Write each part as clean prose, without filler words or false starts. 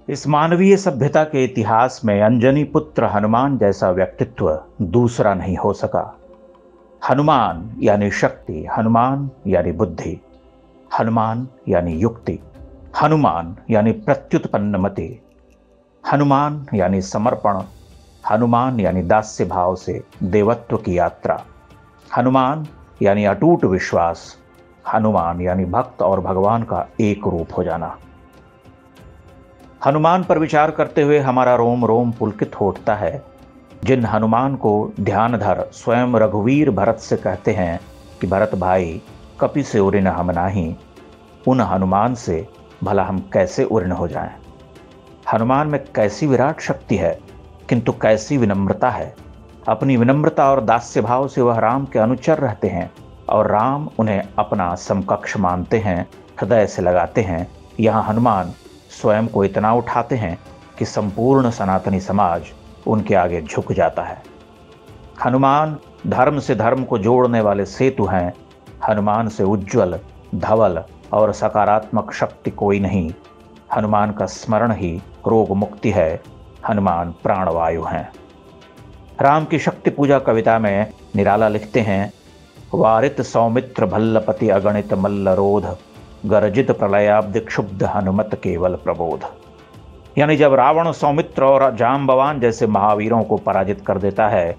इस मानवीय सभ्यता के इतिहास में अंजनी पुत्र हनुमान जैसा व्यक्तित्व दूसरा नहीं हो सका। हनुमान यानी शक्ति, हनुमान यानी बुद्धि, हनुमान यानी युक्ति, हनुमान यानी प्रत्युत्पन्न मति, हनुमान यानी समर्पण, हनुमान यानी दास्य भाव से देवत्व की यात्रा, हनुमान यानी अटूट विश्वास, हनुमान यानी भक्त और भगवान का एक रूप हो जाना। हनुमान पर विचार करते हुए हमारा रोम रोम पुलकित हो उठता है। जिन हनुमान को ध्यानधर स्वयं रघुवीर भरत से कहते हैं कि भरत भाई कपि से उरिन हम नाही, उन हनुमान से भला हम कैसे उरिन हो जाएं। हनुमान में कैसी विराट शक्ति है, किंतु कैसी विनम्रता है। अपनी विनम्रता और दास्य भाव से वह राम के अनुचर रहते हैं और राम उन्हें अपना समकक्ष मानते हैं, हृदय से लगाते हैं। यहाँ हनुमान स्वयं को इतना उठाते हैं कि संपूर्ण सनातनी समाज उनके आगे झुक जाता है। हनुमान धर्म से धर्म को जोड़ने वाले सेतु हैं। हनुमान से उज्जवल, धवल और सकारात्मक शक्ति कोई नहीं। हनुमान का स्मरण ही रोग मुक्ति है। हनुमान प्राणवायु हैं। राम की शक्ति पूजा कविता में निराला लिखते हैं, वारित सौमित्र भल्लपति अगणित मल्लरोध, गर्जित प्रलयाब्द क्षुब्ध हनुमत केवल प्रबोध। यानी जब रावण सौमित्र और जाम्बवान जैसे महावीरों को पराजित कर देता है,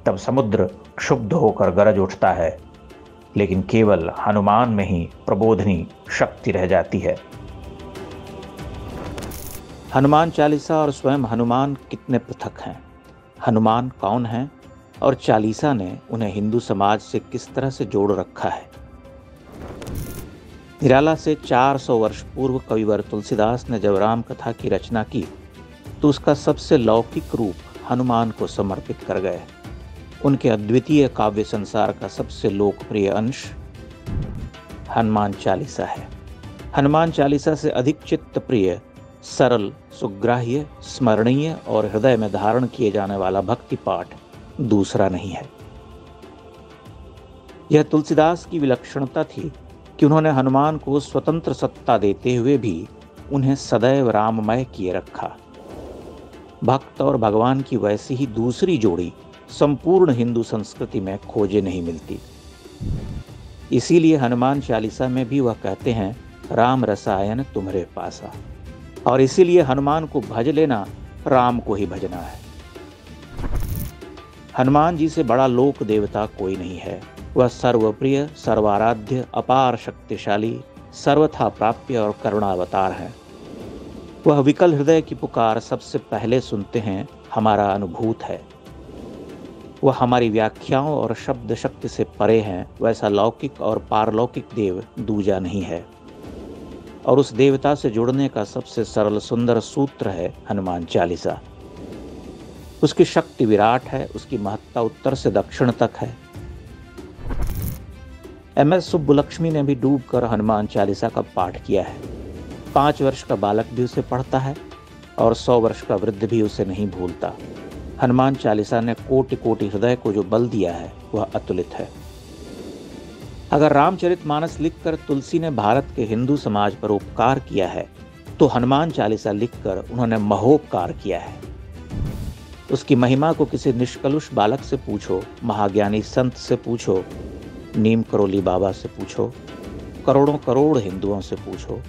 तब समुद्र क्षुब्ध होकर गरज उठता है, लेकिन केवल हनुमान में ही प्रबोधनी शक्ति रह जाती है। हनुमान चालीसा और स्वयं हनुमान कितने पृथक हैं। हनुमान कौन हैं और चालीसा ने उन्हें हिंदू समाज से किस तरह से जोड़ रखा है। निराला से 400 वर्ष पूर्व कविवर तुलसीदास ने जब राम कथा की रचना की तो उसका सबसे लौकिक रूप हनुमान को समर्पित कर गए। उनके अद्वितीय काव्य संसार का सबसे लोकप्रिय अंश हनुमान चालीसा है। हनुमान चालीसा से अधिक चित्त प्रिय, सरल, सुग्राह्य, स्मरणीय और हृदय में धारण किए जाने वाला भक्ति पाठ दूसरा नहीं है। यह तुलसीदास की विलक्षणता थी कि उन्होंने हनुमान को स्वतंत्र सत्ता देते हुए भी उन्हें सदैव राममय किए रखा। भक्त और भगवान की वैसी ही दूसरी जोड़ी संपूर्ण हिंदू संस्कृति में खोजे नहीं मिलती। इसीलिए हनुमान चालीसा में भी वह कहते हैं, राम रसायन तुम्हारे पासा। और इसीलिए हनुमान को भज लेना राम को ही भजना है। हनुमान जी से बड़ा लोक देवता कोई नहीं है। वह सर्वप्रिय, सर्वाराध्य, अपार शक्तिशाली, सर्वथा प्राप्य और करुणावतार है। वह विकल हृदय की पुकार सबसे पहले सुनते हैं, हमारा अनुभूत है। वह हमारी व्याख्याओं और शब्द शक्ति से परे हैं। वैसा लौकिक और पारलौकिक देव दूजा नहीं है। और उस देवता से जुड़ने का सबसे सरल सुंदर सूत्र है हनुमान चालीसा। उसकी शक्ति विराट है, उसकी महत्ता उत्तर से दक्षिण तक है। MS सुब्बुलक्ष्मी ने भी डूबकर हनुमान चालीसा का पाठ किया है। 5 वर्ष का बालक भी उसे पढ़ता है और 100 वर्ष का वृद्ध भी उसे नहीं भूलता। हनुमान चालीसा ने कोटि कोटि हृदय को जो बल दिया है वह अतुलित है। अगर रामचरितमानस लिखकर तुलसी ने भारत के हिंदू समाज पर उपकार किया है, तो हनुमान चालीसा लिखकर उन्होंने महोपकार किया है। उसकी महिमा को किसी निष्कलुष बालक से पूछो, महाज्ञानी संत से पूछो, नीम करोली बाबा से पूछो, करोड़ों करोड़ हिंदुओं से पूछो।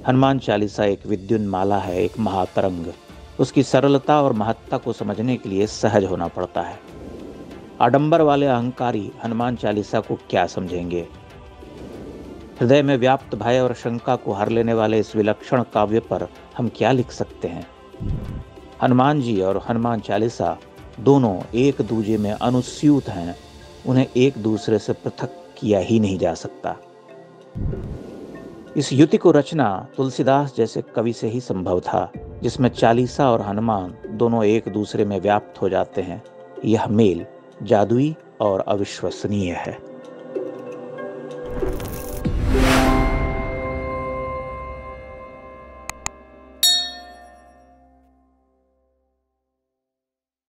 हनुमान चालीसा एक विद्युन्माला है, एक महातरंग। उसकी सरलता और महत्ता को समझने के लिए सहज होना पड़ता है। आडंबर वाले अहंकारी हनुमान चालीसा को क्या समझेंगे। हृदय में व्याप्त भय और शंका को हर लेने वाले इस विलक्षण काव्य पर हम क्या लिख सकते हैं। हनुमान जी और हनुमान चालीसा दोनों एक दूजे में अनुस्यूत हैं। उन्हें एक दूसरे से पृथक किया ही नहीं जा सकता। इस युति को रचना तुलसीदास जैसे कवि से ही संभव था, जिसमें चालीसा और हनुमान दोनों एक दूसरे में व्याप्त हो जाते हैं। यह मेल जादुई और अविश्वसनीय है।